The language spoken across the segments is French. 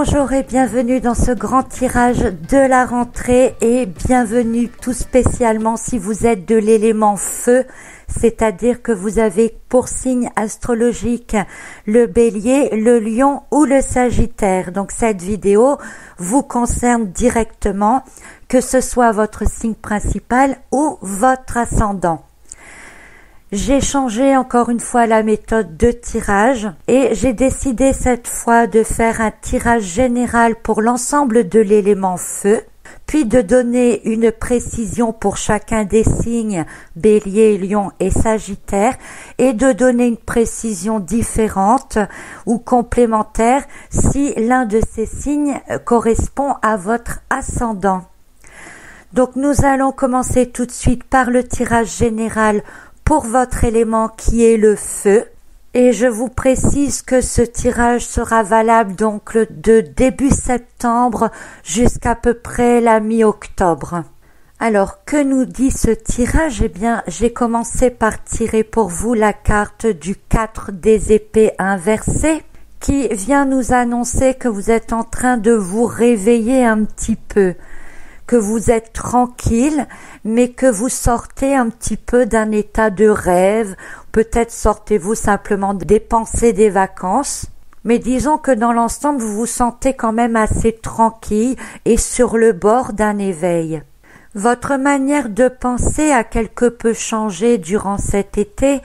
Bonjour et bienvenue dans ce grand tirage de la rentrée et bienvenue tout spécialement si vous êtes de l'élément feu, c'est-à-dire que vous avez pour signe astrologique le bélier, le lion ou le sagittaire. Donc cette vidéo vous concerne directement, que ce soit votre signe principal ou votre ascendant. J'ai changé encore une fois la méthode de tirage et j'ai décidé cette fois de faire un tirage général pour l'ensemble de l'élément feu, puis de donner une précision pour chacun des signes bélier, lion et sagittaire et de donner une précision différente ou complémentaire si l'un de ces signes correspond à votre ascendant. Donc nous allons commencer tout de suite par le tirage général pour votre élément qui est le feu. Et je vous précise que ce tirage sera valable donc de début septembre jusqu'à peu près la mi-octobre. Alors, que nous dit ce tirage? Eh bien, j'ai commencé par tirer pour vous la carte du 4 des épées inversées qui vient nous annoncer que vous êtes en train de vous réveiller un petit peu, que vous êtes tranquille, mais que vous sortez un petit peu d'un état de rêve. Peut-être sortez-vous simplement des pensées des vacances. Mais disons que dans l'ensemble, vous vous sentez quand même assez tranquille et sur le bord d'un éveil. Votre manière de penser a quelque peu changé durant cet été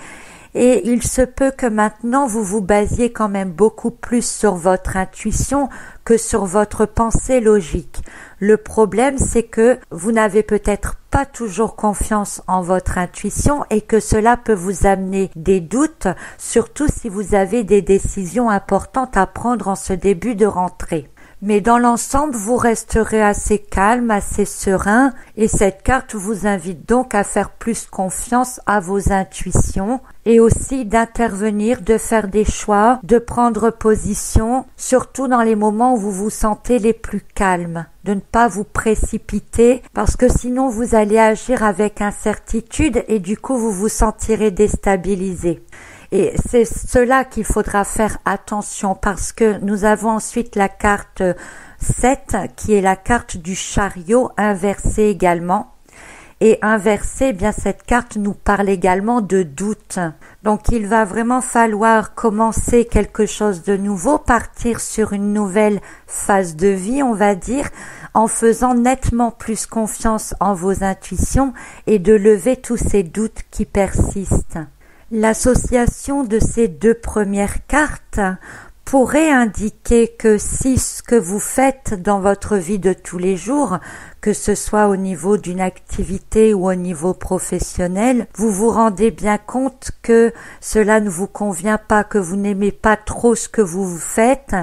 et il se peut que maintenant vous vous basiez quand même beaucoup plus sur votre intuition que sur votre pensée logique. Le problème, c'est que vous n'avez peut-être pas toujours confiance en votre intuition et que cela peut vous amener des doutes, surtout si vous avez des décisions importantes à prendre en ce début de rentrée. Mais dans l'ensemble, vous resterez assez calme, assez serein et cette carte vous invite donc à faire plus confiance à vos intuitions et aussi d'intervenir, de faire des choix, de prendre position, surtout dans les moments où vous vous sentez les plus calmes, de ne pas vous précipiter parce que sinon vous allez agir avec incertitude et du coup vous vous sentirez déstabilisé. Et c'est cela qu'il faudra faire attention parce que nous avons ensuite la carte 7 qui est la carte du chariot inversée également. Et inversée, eh bien cette carte nous parle également de doute. Donc il va vraiment falloir commencer quelque chose de nouveau, partir sur une nouvelle phase de vie, on va dire, en faisant nettement plus confiance en vos intuitions et de lever tous ces doutes qui persistent. L'association de ces deux premières cartes pourrait indiquer que si ce que vous faites dans votre vie de tous les jours, que ce soit au niveau d'une activité ou au niveau professionnel, vous vous rendez bien compte que cela ne vous convient pas, que vous n'aimez pas trop ce que vous faites,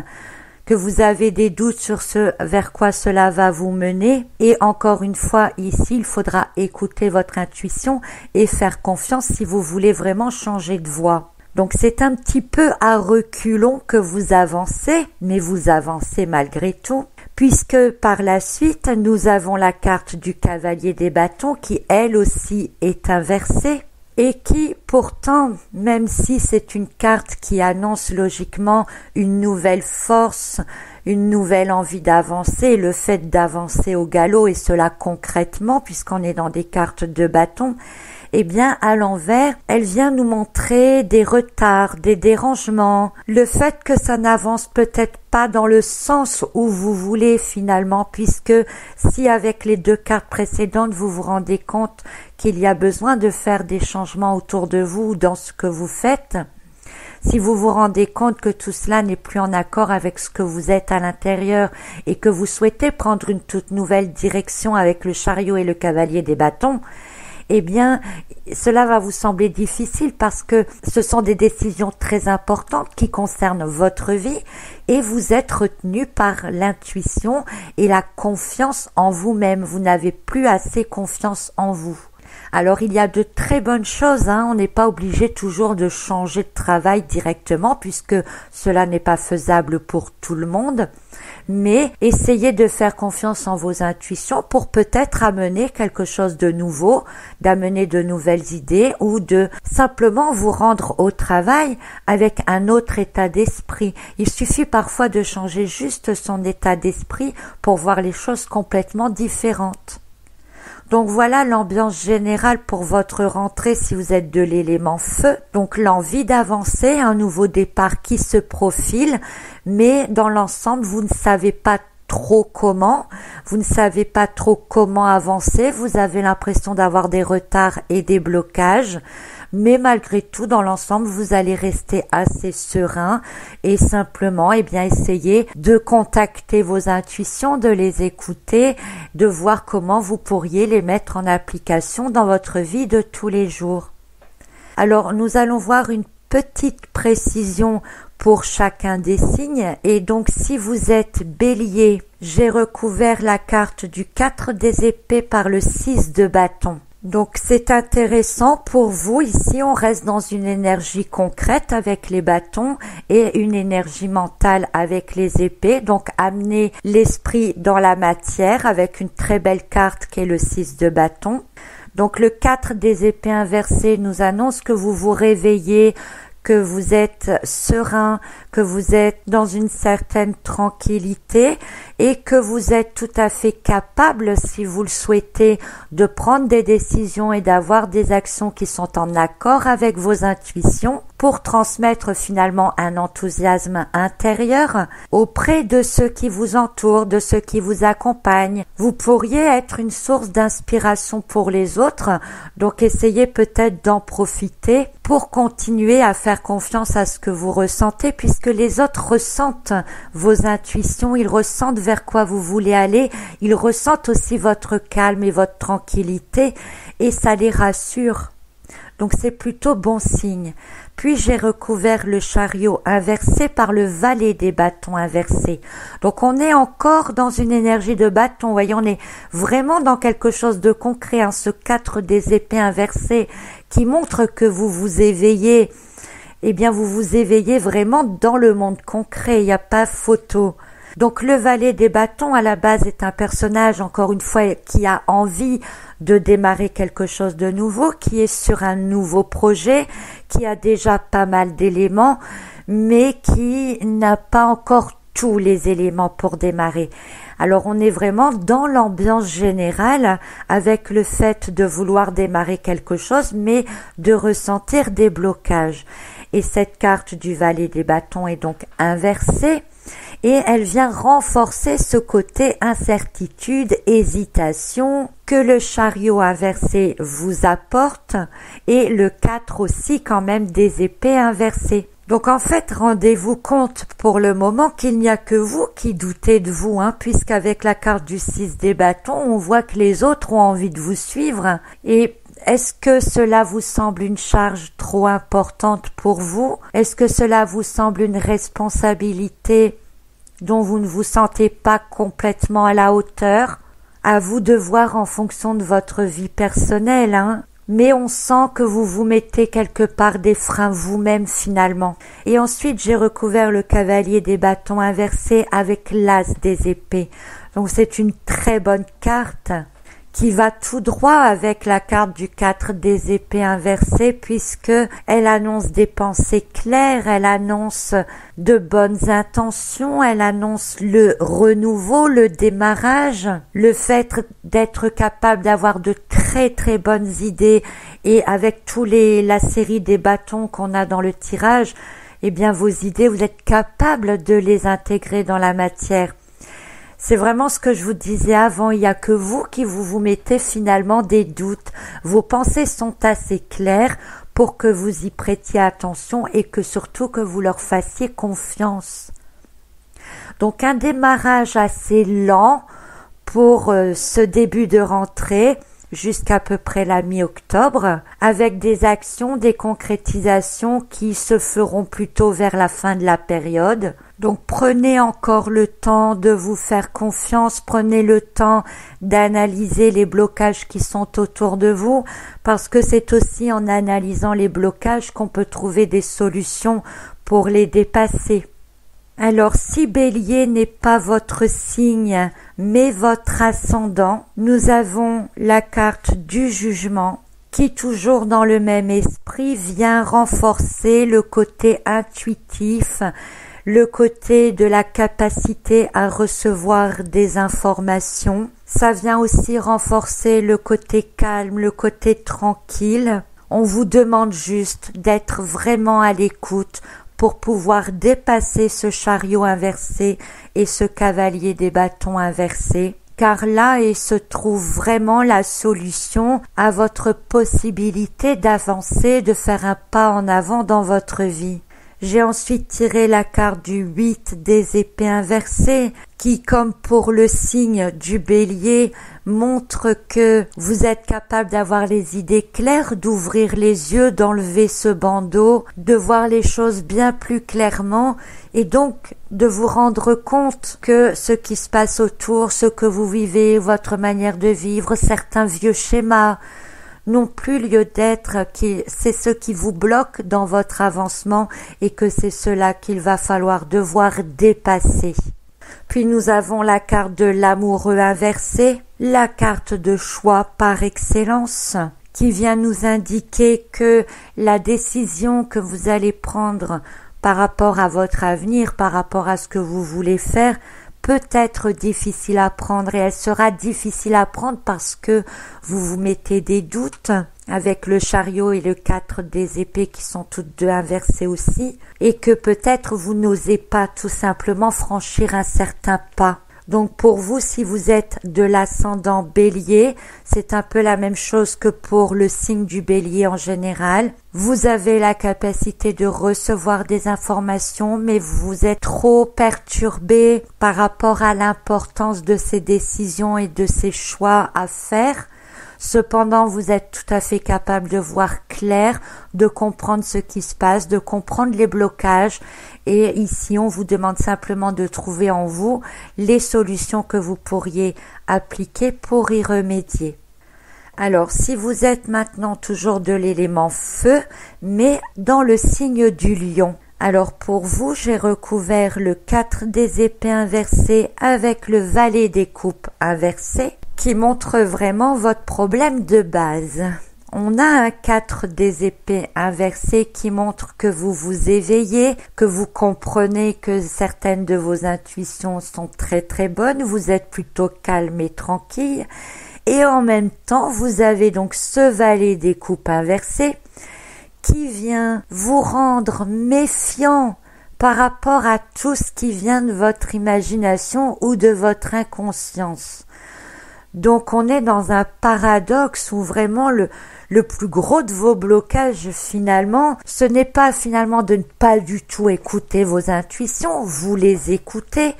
que vous avez des doutes sur ce vers quoi cela va vous mener. Et encore une fois, ici, il faudra écouter votre intuition et faire confiance si vous voulez vraiment changer de voie. Donc c'est un petit peu à reculons que vous avancez, mais vous avancez malgré tout, puisque par la suite, nous avons la carte du cavalier des bâtons qui, elle aussi, est inversée. Et qui, pourtant, même si c'est une carte qui annonce logiquement une nouvelle force, une nouvelle envie d'avancer, le fait d'avancer au galop, et cela concrètement, puisqu'on est dans des cartes de bâton, eh bien, à l'envers, elle vient nous montrer des retards, des dérangements, le fait que ça n'avance peut-être pas dans le sens où vous voulez finalement, puisque si avec les deux cartes précédentes, vous vous rendez compte qu'il y a besoin de faire des changements autour de vous dans ce que vous faites, si vous vous rendez compte que tout cela n'est plus en accord avec ce que vous êtes à l'intérieur et que vous souhaitez prendre une toute nouvelle direction avec le chariot et le cavalier des bâtons, eh bien, cela va vous sembler difficile parce que ce sont des décisions très importantes qui concernent votre vie et vous êtes retenu par l'intuition et la confiance en vous-même. Vous n'avez plus assez confiance en vous. Alors il y a de très bonnes choses, on n'est pas obligé toujours de changer de travail directement puisque cela n'est pas faisable pour tout le monde, mais essayez de faire confiance en vos intuitions pour peut-être amener quelque chose de nouveau, d'amener de nouvelles idées ou de simplement vous rendre au travail avec un autre état d'esprit. Il suffit parfois de changer juste son état d'esprit pour voir les choses complètement différentes. Donc voilà l'ambiance générale pour votre rentrée si vous êtes de l'élément feu. Donc l'envie d'avancer, un nouveau départ qui se profile, mais dans l'ensemble, vous ne savez pas trop comment, vous ne savez pas trop comment avancer, vous avez l'impression d'avoir des retards et des blocages. Mais malgré tout, dans l'ensemble, vous allez rester assez serein et simplement, essayer de contacter vos intuitions, de les écouter, de voir comment vous pourriez les mettre en application dans votre vie de tous les jours. Alors, nous allons voir une petite précision pour chacun des signes. Et donc, si vous êtes Bélier, j'ai recouvert la carte du 4 des épées par le 6 de bâton. Donc c'est intéressant pour vous, ici on reste dans une énergie concrète avec les bâtons et une énergie mentale avec les épées, donc amener l'esprit dans la matière avec une très belle carte qui est le 6 de bâton. Donc le 4 des épées inversées nous annonce que vous vous réveillez, que vous êtes serein, que vous êtes dans une certaine tranquillité et que vous êtes tout à fait capable, si vous le souhaitez, de prendre des décisions et d'avoir des actions qui sont en accord avec vos intuitions pour transmettre finalement un enthousiasme intérieur auprès de ceux qui vous entourent, de ceux qui vous accompagnent. Vous pourriez être une source d'inspiration pour les autres, donc essayez peut-être d'en profiter pour continuer à faire confiance à ce que vous ressentez, puisque les autres ressentent vos intuitions, ils ressentent vers quoi vous voulez aller, ils ressentent aussi votre calme et votre tranquillité, et ça les rassure. Donc c'est plutôt bon signe. Puis j'ai recouvert le chariot inversé par le valet des bâtons inversés. Donc on est encore dans une énergie de bâton. Voyez, on est vraiment dans quelque chose de concret. Ce 4 des épées inversées qui montre que vous vous éveillez. Eh bien, vous vous éveillez vraiment dans le monde concret. Il n'y a pas photo. Donc le valet des bâtons à la base est un personnage, encore une fois, qui a envie de démarrer quelque chose de nouveau, qui est sur un nouveau projet, qui a déjà pas mal d'éléments, mais qui n'a pas encore tous les éléments pour démarrer. Alors on est vraiment dans l'ambiance générale avec le fait de vouloir démarrer quelque chose, mais de ressentir des blocages. Et cette carte du valet des bâtons est donc inversée. Et elle vient renforcer ce côté incertitude, hésitation que le chariot inversé vous apporte et le 4 aussi quand même des épées inversées. Donc en fait, rendez-vous compte pour le moment qu'il n'y a que vous qui doutez de vous, puisqu'avec la carte du 6 des bâtons, on voit que les autres ont envie de vous suivre. Et est-ce que cela vous semble une charge trop importante pour vous? Est-ce que cela vous semble une responsabilité dont vous ne vous sentez pas complètement à la hauteur? À vous de voir en fonction de votre vie personnelle, Mais on sent que vous vous mettez quelque part des freins vous-même finalement. Et ensuite, j'ai recouvert le cavalier des bâtons inversé avec l'as des épées. Donc c'est une très bonne carte qui va tout droit avec la carte du 4 des épées inversées, puisque elle annonce des pensées claires, elle annonce de bonnes intentions, elle annonce le renouveau, le démarrage, le fait d'être capable d'avoir de très très bonnes idées, et avec la série des bâtons qu'on a dans le tirage, eh bien vos idées, vous êtes capable de les intégrer dans la matière. C'est vraiment ce que je vous disais avant, il n'y a que vous qui vous mettez finalement des doutes. Vos pensées sont assez claires pour que vous y prêtiez attention et que surtout que vous leur fassiez confiance. Donc un démarrage assez lent pour ce début de rentrée, jusqu'à peu près la mi-octobre, avec des actions, des concrétisations qui se feront plutôt vers la fin de la période. Donc prenez encore le temps de vous faire confiance, prenez le temps d'analyser les blocages qui sont autour de vous, parce que c'est aussi en analysant les blocages qu'on peut trouver des solutions pour les dépasser. Alors si Bélier n'est pas votre signe, mais votre ascendant, nous avons la carte du jugement qui, toujours dans le même esprit, vient renforcer le côté intuitif, le côté de la capacité à recevoir des informations. Ça vient aussi renforcer le côté calme, le côté tranquille. On vous demande juste d'être vraiment à l'écoute pour pouvoir dépasser ce chariot inversé et ce cavalier des bâtons inversé. Car là se trouve vraiment la solution à votre possibilité d'avancer, de faire un pas en avant dans votre vie. J'ai ensuite tiré la carte du 8 des épées inversées qui, comme pour le signe du Bélier, montre que vous êtes capable d'avoir les idées claires, d'ouvrir les yeux, d'enlever ce bandeau, de voir les choses bien plus clairement et donc de vous rendre compte que ce qui se passe autour, ce que vous vivez, votre manière de vivre, certains vieux schémas, n'ont plus lieu d'être, c'est ce qui vous bloque dans votre avancement et que c'est cela qu'il va falloir devoir dépasser. Puis nous avons la carte de l'amoureux inversé, la carte de choix par excellence, qui vient nous indiquer que la décision que vous allez prendre par rapport à votre avenir, par rapport à ce que vous voulez faire, peut être difficile à prendre et elle sera difficile à prendre parce que vous vous mettez des doutes avec le chariot et le 4 des épées qui sont toutes deux inversées aussi et que peut-être vous n'osez pas tout simplement franchir un certain pas. Donc pour vous, si vous êtes de l'ascendant Bélier, c'est un peu la même chose que pour le signe du Bélier en général. Vous avez la capacité de recevoir des informations, mais vous êtes trop perturbé par rapport à l'importance de ces décisions et de ces choix à faire. Cependant, vous êtes tout à fait capable de voir clair, de comprendre ce qui se passe, de comprendre les blocages. Et ici, on vous demande simplement de trouver en vous les solutions que vous pourriez appliquer pour y remédier. Alors, si vous êtes maintenant toujours de l'élément feu, mais dans le signe du lion, alors pour vous, j'ai recouvert le 4 des épées inversées avec le valet des coupes inversé, qui montre vraiment votre problème de base. On a un 4 des épées inversées qui montre que vous vous éveillez, que vous comprenez que certaines de vos intuitions sont très très bonnes, vous êtes plutôt calme et tranquille, et en même temps vous avez donc ce valet des coupes inversé qui vient vous rendre méfiant par rapport à tout ce qui vient de votre imagination ou de votre inconscience. Donc on est dans un paradoxe où vraiment le plus gros de vos blocages finalement, ce n'est pas finalement de ne pas du tout écouter vos intuitions, vous les écoutez,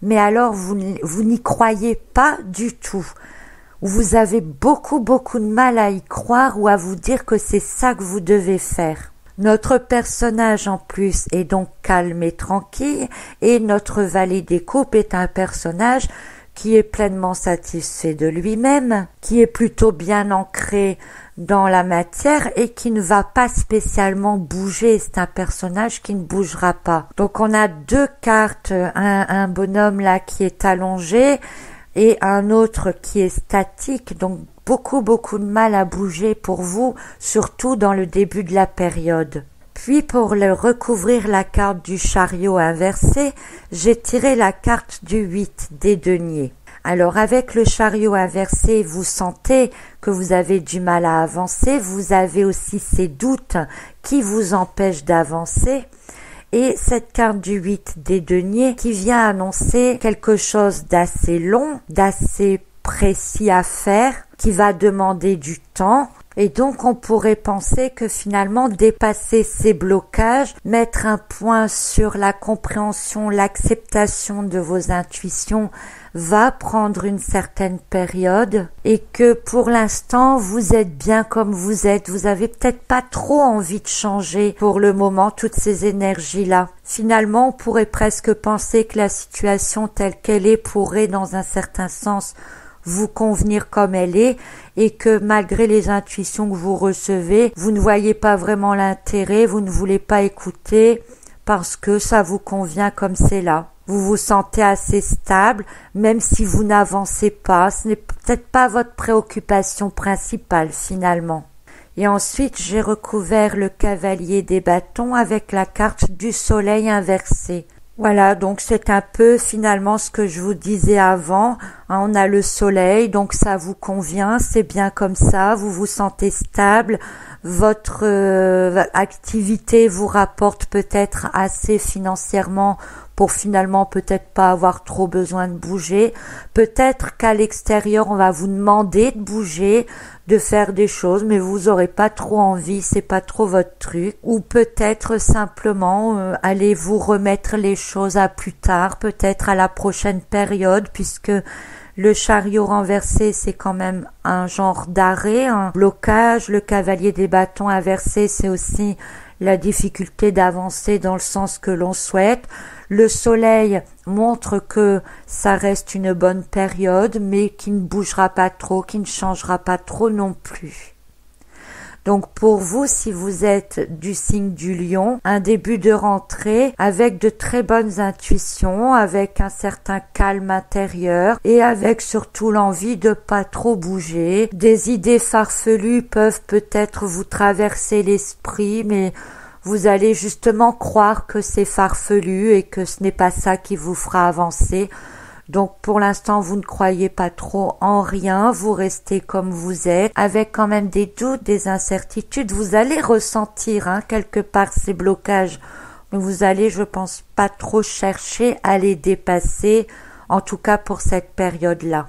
mais alors vous n'y croyez pas du tout. Vous avez beaucoup de mal à y croire ou à vous dire que c'est ça que vous devez faire. Notre personnage en plus est donc calme et tranquille et notre valet des coupes est un personnage qui est pleinement satisfait de lui-même, qui est plutôt bien ancré dans la matière et qui ne va pas spécialement bouger. C'est un personnage qui ne bougera pas. Donc on a deux cartes, un bonhomme là qui est allongé et un autre qui est statique, donc beaucoup de mal à bouger pour vous, surtout dans le début de la période. Puis pour le recouvrir la carte du chariot inversé, j'ai tiré la carte du 8 des deniers. Alors avec le chariot inversé, vous sentez que vous avez du mal à avancer, vous avez aussi ces doutes qui vous empêchent d'avancer. Et cette carte du 8 des deniers qui vient annoncer quelque chose d'assez long, d'assez précis à faire, qui va demander du temps. Et donc on pourrait penser que finalement dépasser ces blocages, mettre un point sur la compréhension, l'acceptation de vos intuitions va prendre une certaine période et que pour l'instant vous êtes bien comme vous êtes. Vous avez peut-être pas trop envie de changer pour le moment toutes ces énergies-là. Finalement, on pourrait presque penser que la situation telle qu'elle est pourrait dans un certain sens vous convenir comme elle est et que malgré les intuitions que vous recevez, vous ne voyez pas vraiment l'intérêt, vous ne voulez pas écouter parce que ça vous convient comme c'est là. Vous vous sentez assez stable, même si vous n'avancez pas. Ce n'est peut-être pas votre préoccupation principale finalement. Et ensuite, j'ai recouvert le cavalier des bâtons avec la carte du soleil inversé. Voilà, donc c'est un peu finalement ce que je vous disais avant. On a le soleil, donc ça vous convient, c'est bien comme ça, vous vous sentez stable, votre activité vous rapporte peut-être assez financièrement pour finalement peut-être pas avoir trop besoin de bouger. Peut-être qu'à l'extérieur, on va vous demander de bouger, de faire des choses, mais vous aurez pas trop envie, c'est pas trop votre truc. Ou peut-être simplement allez vous remettre les choses à plus tard, peut-être à la prochaine période, puisque le chariot renversé, c'est quand même un genre d'arrêt, un blocage. Le cavalier des bâtons inversé, c'est aussi la difficulté d'avancer dans le sens que l'on souhaite. Le soleil montre que ça reste une bonne période, mais qui ne bougera pas trop, qui ne changera pas trop non plus. Donc pour vous, si vous êtes du signe du lion, un début de rentrée avec de très bonnes intuitions, avec un certain calme intérieur et avec surtout l'envie de pas trop bouger. Des idées farfelues peuvent peut-être vous traverser l'esprit, mais vous allez justement croire que c'est farfelu et que ce n'est pas ça qui vous fera avancer. Donc pour l'instant, vous ne croyez pas trop en rien, vous restez comme vous êtes, avec quand même des doutes, des incertitudes. Vous allez ressentir quelque part ces blocages, mais vous allez, je pense, pas trop chercher à les dépasser, en tout cas pour cette période-là.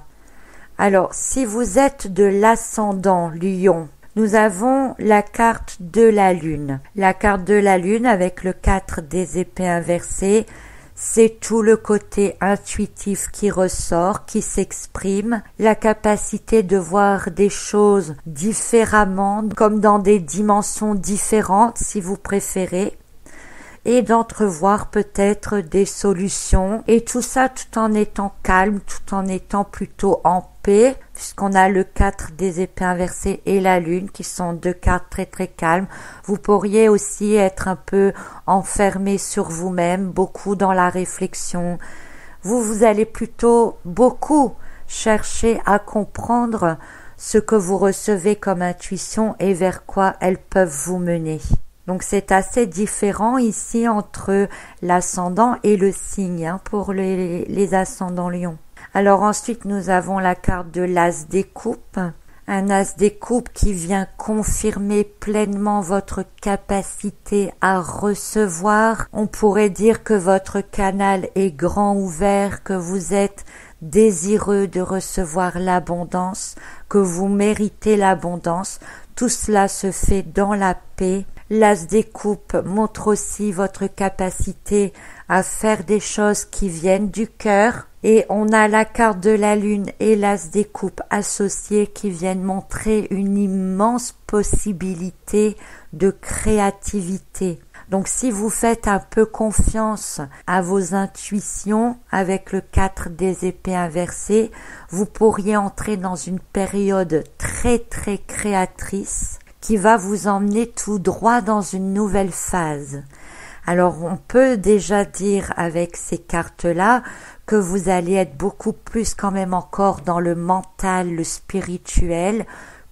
Alors, si vous êtes de l'ascendant Lion, nous avons la carte de la Lune. La carte de la Lune avec le 4 des épées inversées, c'est tout le côté intuitif qui ressort, qui s'exprime, la capacité de voir des choses différemment, comme dans des dimensions différentes si vous préférez, et d'entrevoir peut-être des solutions, et tout ça tout en étant calme, tout en étant plutôt en paix, puisqu'on a le 4 des épées inversées et la lune qui sont deux cartes très très calmes. Vous pourriez aussi être un peu enfermé sur vous-même, beaucoup dans la réflexion. Vous allez plutôt beaucoup chercher à comprendre ce que vous recevez comme intuition et vers quoi elles peuvent vous mener. Donc c'est assez différent ici entre l'ascendant et le signe pour les ascendants lions. Alors ensuite nous avons la carte de l'as des coupes. Un as des coupes qui vient confirmer pleinement votre capacité à recevoir. On pourrait dire que votre canal est grand ouvert, que vous êtes désireux de recevoir l'abondance, que vous méritez l'abondance. Tout cela se fait dans la paix. L'as des coupes montre aussi votre capacité à faire des choses qui viennent du cœur. Et on a la carte de la lune et l'as des coupes associés qui viennent montrer une immense possibilité de créativité. Donc si vous faites un peu confiance à vos intuitions avec le 4 des épées inversées, vous pourriez entrer dans une période très très créatrice qui va vous emmener tout droit dans une nouvelle phase. Alors on peut déjà dire avec ces cartes-là que vous allez être beaucoup plus quand même encore dans le mental, le spirituel,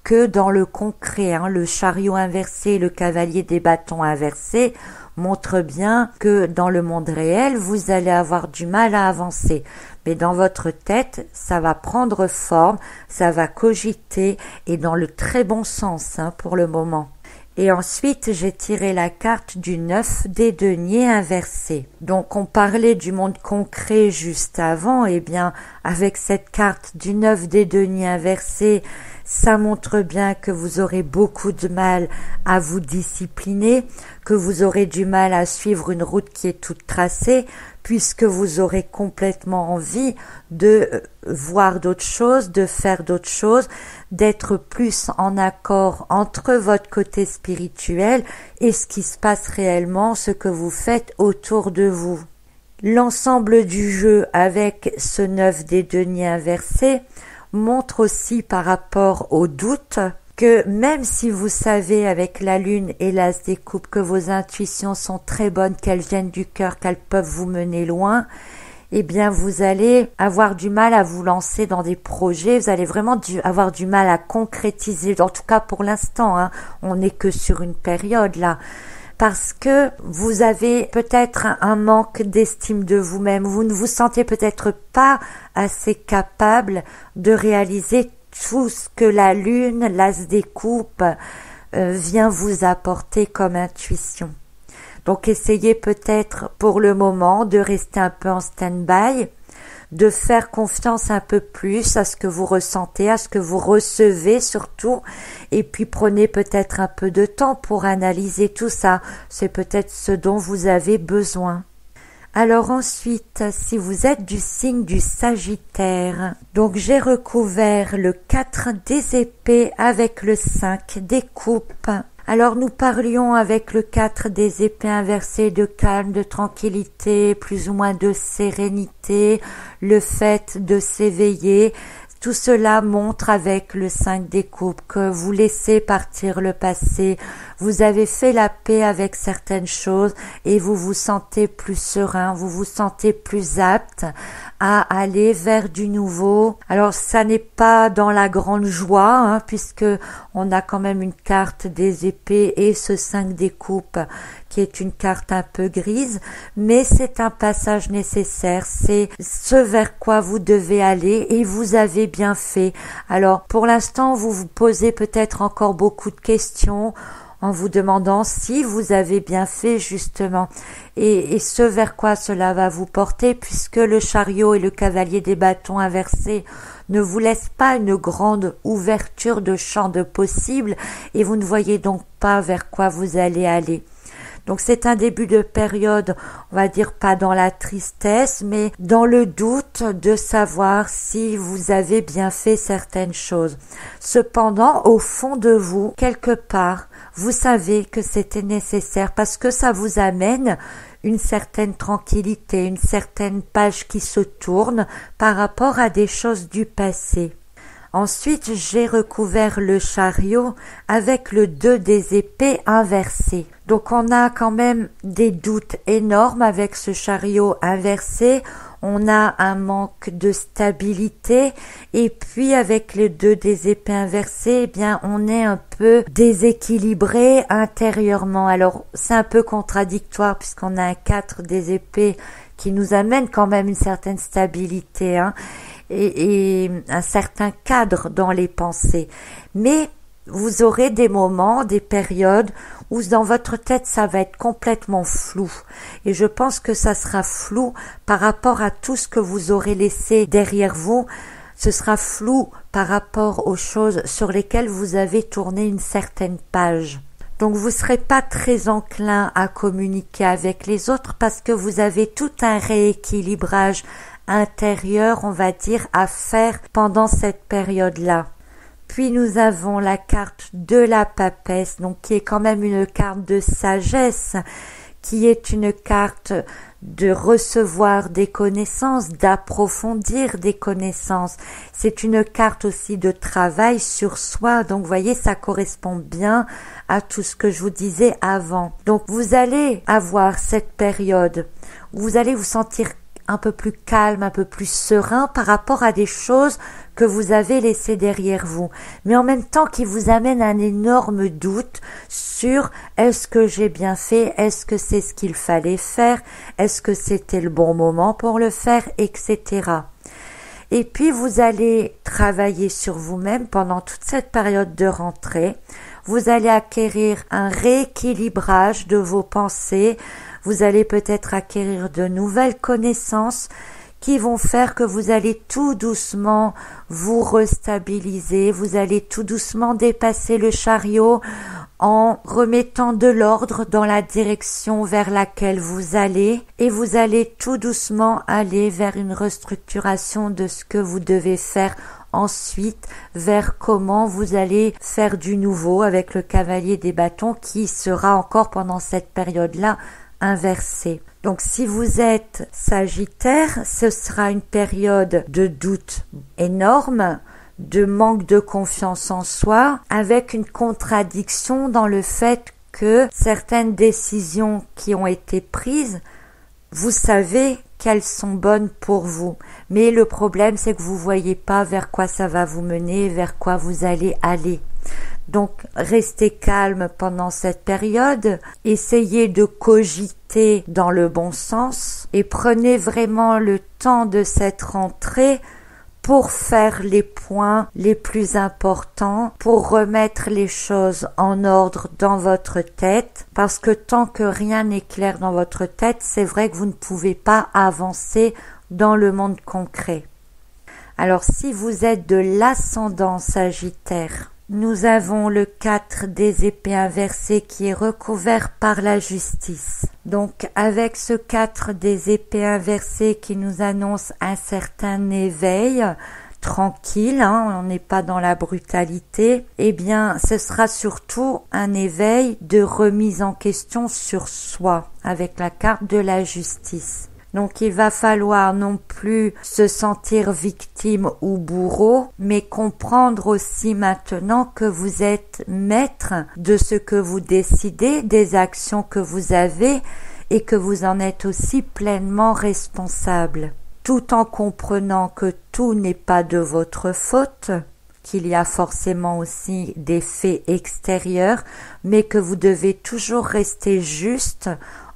que dans le concret. Le chariot inversé, le cavalier des bâtons inversés montrent bien que dans le monde réel, vous allez avoir du mal à avancer. Mais dans votre tête, ça va prendre forme, ça va cogiter et dans le très bon sens pour le moment. Et ensuite, j'ai tiré la carte du 9 des deniers inversés. Donc, on parlait du monde concret juste avant. Eh bien, avec cette carte du 9 des deniers inversés, ça montre bien que vous aurez beaucoup de mal à vous discipliner, que vous aurez du mal à suivre une route qui est toute tracée, puisque vous aurez complètement envie de voir d'autres choses, de faire d'autres choses, d'être plus en accord entre votre côté spirituel et ce qui se passe réellement, ce que vous faites autour de vous. L'ensemble du jeu avec ce 9 des deniers inversé montre aussi par rapport au doute que même si vous savez avec la lune et l'as des coupes que vos intuitions sont très bonnes, qu'elles viennent du cœur, qu'elles peuvent vous mener loin, eh bien vous allez avoir du mal à vous lancer dans des projets, vous allez vraiment avoir du mal à concrétiser, en tout cas pour l'instant, hein, on n'est que sur une période là, parce que vous avez peut-être un manque d'estime de vous-même, vous ne vous sentez peut-être pas assez capable de réaliser tout ce que la lune, l'as des coupes, vient vous apporter comme intuition. Donc essayez peut-être pour le moment de rester un peu en stand-by, de faire confiance un peu plus à ce que vous ressentez, à ce que vous recevez surtout, et puis prenez peut-être un peu de temps pour analyser tout ça, c'est peut-être ce dont vous avez besoin. Alors ensuite, si vous êtes du signe du Sagittaire, donc j'ai recouvert le 4 des épées avec le 5 des coupes. Alors nous parlions avec le 4 des épées inversées de calme, de tranquillité, plus ou moins de sérénité, le fait de s'éveiller. Tout cela montre avec le 5 des coupes que vous laissez partir le passé, vous avez fait la paix avec certaines choses et vous vous sentez plus serein, vous vous sentez plus apte à aller vers du nouveau. Alors ça n'est pas dans la grande joie, hein, puisque on a quand même une carte des épées et ce 5 des coupes qui est une carte un peu grise, mais c'est un passage nécessaire, c'est ce vers quoi vous devez aller et vous avez bien fait. Alors pour l'instant vous vous posez peut-être encore beaucoup de questions en vous demandant si vous avez bien fait justement et ce vers quoi cela va vous porter, puisque le chariot et le cavalier des bâtons inversés ne vous laissent pas une grande ouverture de champ de possible et vous ne voyez donc pas vers quoi vous allez aller. Donc c'est un début de période, on va dire pas dans la tristesse, mais dans le doute de savoir si vous avez bien fait certaines choses. Cependant, au fond de vous, quelque part, vous savez que c'était nécessaire parce que ça vous amène une certaine tranquillité, une certaine page qui se tourne par rapport à des choses du passé. Ensuite, j'ai recouvert le chariot avec le 2 des épées inversé. Donc on a quand même des doutes énormes avec ce chariot inversé. On a un manque de stabilité et puis avec le 2 des épées inversées, eh bien on est un peu déséquilibré intérieurement. Alors c'est un peu contradictoire puisqu'on a un 4 des épées qui nous amène quand même une certaine stabilité, hein, et un certain cadre dans les pensées. Mais vous aurez des moments, des périodes où dans votre tête ça va être complètement flou. Et je pense que ça sera flou par rapport à tout ce que vous aurez laissé derrière vous. Ce sera flou par rapport aux choses sur lesquelles vous avez tourné une certaine page. Donc vous ne serez pas très enclin à communiquer avec les autres parce que vous avez tout un rééquilibrage intérieur, on va dire, à faire pendant cette période-là. Puis nous avons la carte de la papesse, donc qui est quand même une carte de sagesse, qui est une carte de recevoir des connaissances, d'approfondir des connaissances. C'est une carte aussi de travail sur soi, donc vous voyez, ça correspond bien à tout ce que je vous disais avant. Donc vous allez avoir cette période où vous allez vous sentir un peu plus calme, un peu plus serein par rapport à des choses que vous avez laissées derrière vous, mais en même temps qui vous amène un énorme doute sur est-ce que j'ai bien fait, est-ce que c'est ce qu'il fallait faire, est-ce que c'était le bon moment pour le faire, etc. Et puis vous allez travailler sur vous-même pendant toute cette période de rentrée, vous allez acquérir un rééquilibrage de vos pensées, vous allez peut-être acquérir de nouvelles connaissances qui vont faire que vous allez tout doucement vous restabiliser, vous allez tout doucement dépasser le chariot en remettant de l'ordre dans la direction vers laquelle vous allez, et vous allez tout doucement aller vers une restructuration de ce que vous devez faire ensuite, vers comment vous allez faire du nouveau avec le cavalier des bâtons qui sera encore pendant cette période-là inversé. Donc si vous êtes Sagittaire, ce sera une période de doute énorme, de manque de confiance en soi, avec une contradiction dans le fait que certaines décisions qui ont été prises, vous savez qu'elles sont bonnes pour vous. Mais le problème, c'est que vous voyez pas vers quoi ça va vous mener, vers quoi vous allez aller. Donc, restez calme pendant cette période, essayez de cogiter dans le bon sens et prenez vraiment le temps de cette rentrée pour faire les points les plus importants, pour remettre les choses en ordre dans votre tête, parce que tant que rien n'est clair dans votre tête, c'est vrai que vous ne pouvez pas avancer dans le monde concret. Alors, si vous êtes de l'ascendant Sagittaire, nous avons le 4 des épées inversées qui est recouvert par la justice. Donc avec ce 4 des épées inversées qui nous annonce un certain éveil, tranquille, on n'est pas dans la brutalité, eh bien ce sera surtout un éveil de remise en question sur soi avec la carte de la justice. Donc il va falloir non plus se sentir victime ou bourreau, mais comprendre aussi maintenant que vous êtes maître de ce que vous décidez, des actions que vous avez et que vous en êtes aussi pleinement responsable. Tout en comprenant que tout n'est pas de votre faute, qu'il y a forcément aussi des faits extérieurs, mais que vous devez toujours rester juste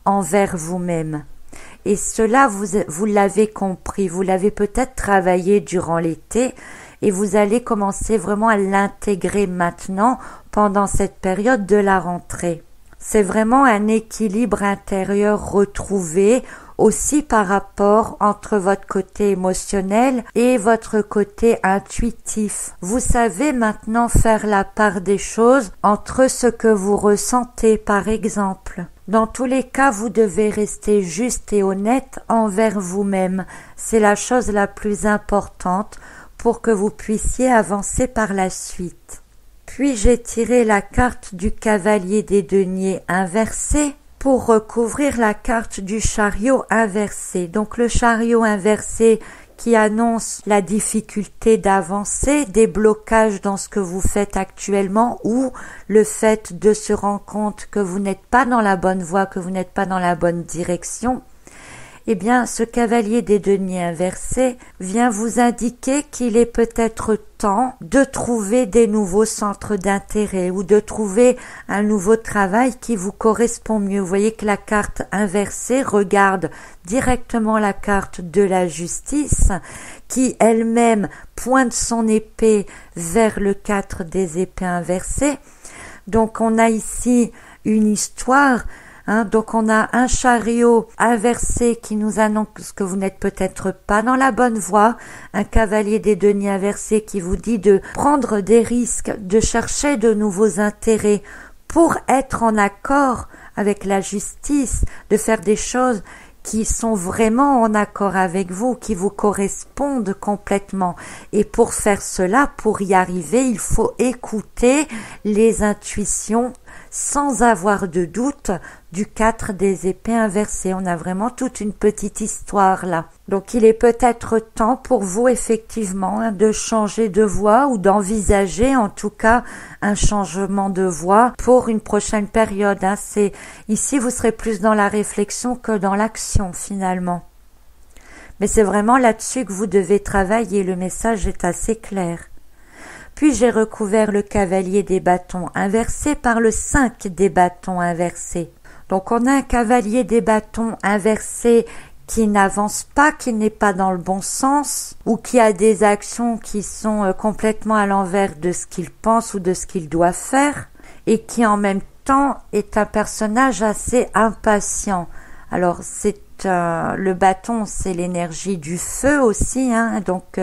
envers vous-même. Et cela, vous l'avez compris, vous l'avez peut-être travaillé durant l'été et vous allez commencer vraiment à l'intégrer maintenant pendant cette période de la rentrée. C'est vraiment un équilibre intérieur retrouvé aussi par rapport entre votre côté émotionnel et votre côté intuitif. Vous savez maintenant faire la part des choses entre ce que vous ressentez, par exemple. Dans tous les cas, vous devez rester juste et honnête envers vous-même. C'est la chose la plus importante pour que vous puissiez avancer par la suite. Puis j'ai tiré la carte du cavalier des deniers inversé pour recouvrir la carte du chariot inversé. Donc le chariot inversé qui annonce la difficulté d'avancer, des blocages dans ce que vous faites actuellement ou le fait de se rendre compte que vous n'êtes pas dans la bonne voie, que vous n'êtes pas dans la bonne direction. Eh bien, ce cavalier des deniers inversé vient vous indiquer qu'il est peut-être temps de trouver des nouveaux centres d'intérêt ou de trouver un nouveau travail qui vous correspond mieux. Vous voyez que la carte inversée regarde directement la carte de la justice qui elle-même pointe son épée vers le 4 des épées inversées. Donc on a ici une histoire. Donc on a un chariot inversé qui nous annonce que vous n'êtes peut-être pas dans la bonne voie, un cavalier des deniers inversé qui vous dit de prendre des risques, de chercher de nouveaux intérêts pour être en accord avec la justice, de faire des choses qui sont vraiment en accord avec vous, qui vous correspondent complètement. Et pour faire cela, pour y arriver, il faut écouter les intuitions sans avoir de doute du 4 des épées inversées. On a vraiment toute une petite histoire là. Donc il est peut-être temps pour vous effectivement de changer de voie ou d'envisager en tout cas un changement de voie pour une prochaine période. Ici vous serez plus dans la réflexion que dans l'action finalement. Mais c'est vraiment là-dessus que vous devez travailler. Le message est assez clair. Puis j'ai recouvert le cavalier des bâtons inversé par le 5 des bâtons inversés. Donc on a un cavalier des bâtons inversé qui n'avance pas, qui n'est pas dans le bon sens, ou qui a des actions qui sont complètement à l'envers de ce qu'il pense ou de ce qu'il doit faire, et qui en même temps est un personnage assez impatient. Alors c'est le bâton, c'est l'énergie du feu aussi, hein, donc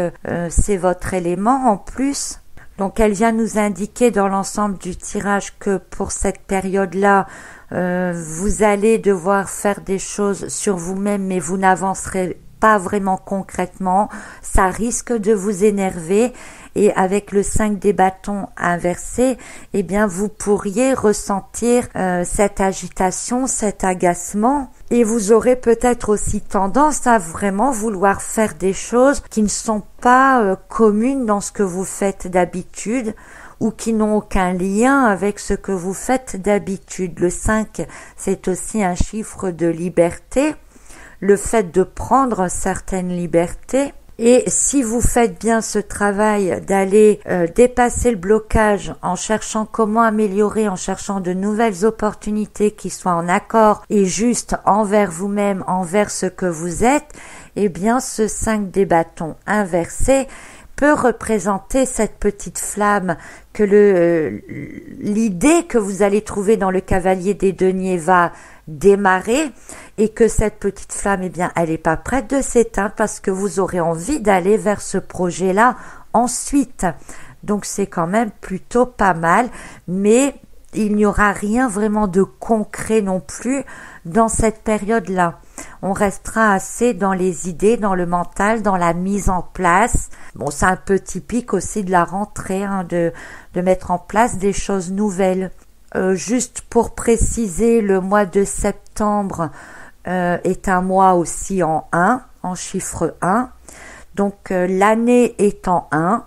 c'est votre élément en plus. Donc elle vient nous indiquer dans l'ensemble du tirage que pour cette période-là, vous allez devoir faire des choses sur vous-même, mais vous n'avancerez pas vraiment concrètement. Ça risque de vous énerver. Et avec le 5 des bâtons inversé, eh bien vous pourriez ressentir cette agitation, cet agacement, et vous aurez peut-être aussi tendance à vraiment vouloir faire des choses qui ne sont pas communes dans ce que vous faites d'habitude ou qui n'ont aucun lien avec ce que vous faites d'habitude. Le 5, c'est aussi un chiffre de liberté, le fait de prendre certaines libertés. Et si vous faites bien ce travail d'aller dépasser le blocage en cherchant comment améliorer, en cherchant de nouvelles opportunités qui soient en accord et juste envers vous-même, envers ce que vous êtes, eh bien ce 5 des bâtons inversé peut représenter cette petite flamme que l'idée que vous allez trouver dans le cavalier des deniers va démarrer, et que cette petite flamme, eh bien, elle n'est pas prête de s'éteindre parce que vous aurez envie d'aller vers ce projet-là ensuite. Donc c'est quand même plutôt pas mal, mais il n'y aura rien vraiment de concret non plus dans cette période-là. On restera assez dans les idées, dans le mental, dans la mise en place. Bon, c'est un peu typique aussi de la rentrée, hein, de mettre en place des choses nouvelles. Juste pour préciser, le mois de septembre est un mois aussi en 1, en chiffre 1. Donc l'année est en 1.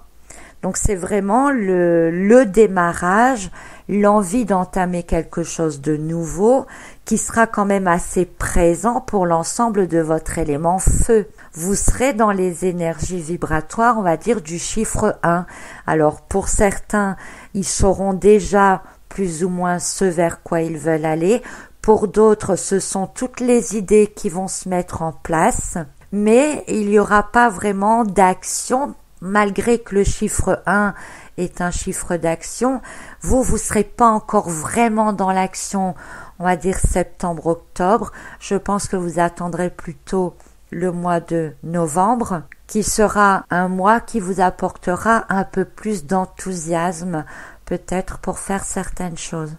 Donc c'est vraiment le démarrage, l'envie d'entamer quelque chose de nouveau qui sera quand même assez présent pour l'ensemble de votre élément feu. Vous serez dans les énergies vibratoires, on va dire, du chiffre 1. Alors pour certains, ils sauront déjà plus ou moins ce vers quoi ils veulent aller. Pour d'autres, ce sont toutes les idées qui vont se mettre en place, mais il n'y aura pas vraiment d'action, malgré que le chiffre 1 est un chiffre d'action. Vous serez pas encore vraiment dans l'action, on va dire septembre-octobre. Je pense que vous attendrez plutôt le mois de novembre, qui sera un mois qui vous apportera un peu plus d'enthousiasme, peut-être pour faire certaines choses.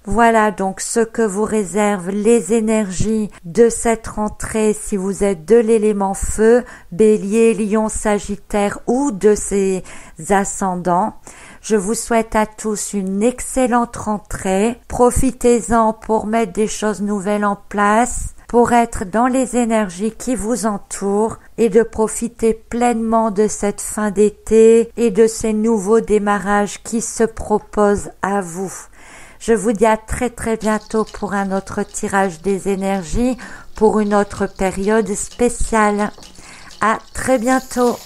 Voilà donc ce que vous réservent les énergies de cette rentrée si vous êtes de l'élément feu, Bélier, Lion, Sagittaire ou de ses ascendants. Je vous souhaite à tous une excellente rentrée. Profitez-en pour mettre des choses nouvelles en place, pour être dans les énergies qui vous entourent et de profiter pleinement de cette fin d'été et de ces nouveaux démarrages qui se proposent à vous. Je vous dis à très très bientôt pour un autre tirage des énergies, pour une autre période spéciale. À très bientôt.